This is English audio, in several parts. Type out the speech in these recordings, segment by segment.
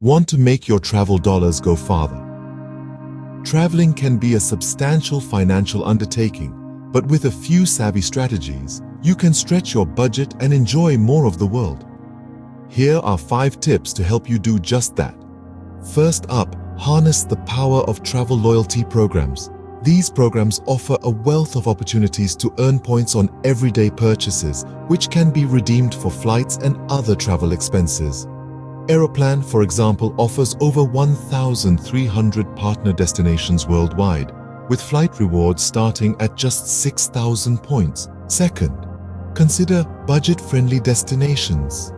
Want to make your travel dollars go farther? Traveling can be a substantial financial undertaking, but with a few savvy strategies, you can stretch your budget and enjoy more of the world. Here are 5 tips to help you do just that. First up, harness the power of travel loyalty programs. These programs offer a wealth of opportunities to earn points on everyday purchases, which can be redeemed for flights and other travel expenses. Aeroplan, for example, offers over 1,300 partner destinations worldwide, with flight rewards starting at just 6,000 points. Second, consider budget-friendly destinations.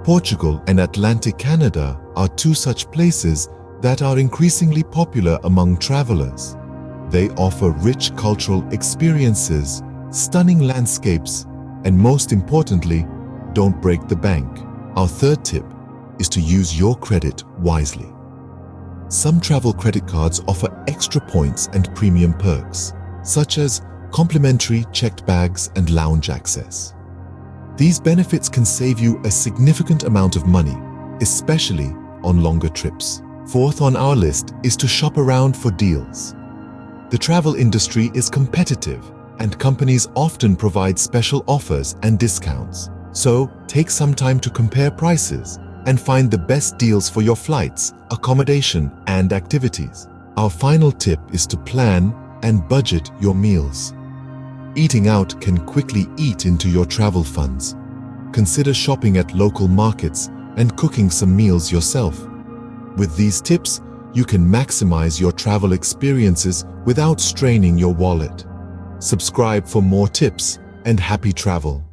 Portugal and Atlantic Canada are 2 such places that are increasingly popular among travelers. They offer rich cultural experiences, stunning landscapes, and most importantly, don't break the bank. Our third tip is to use your credit wisely. Some travel credit cards offer extra points and premium perks, such as complimentary checked bags and lounge access. These benefits can save you a significant amount of money, especially on longer trips. Fourth on our list is to shop around for deals. The travel industry is competitive, and companies often provide special offers and discounts. So, take some time to compare prices and find the best deals for your flights, accommodation, and activities. Our final tip is to plan and budget your meals. Eating out can quickly eat into your travel funds. Consider shopping at local markets and cooking some meals yourself. With these tips, you can maximize your travel experiences without straining your wallet. Subscribe for more tips and happy travel.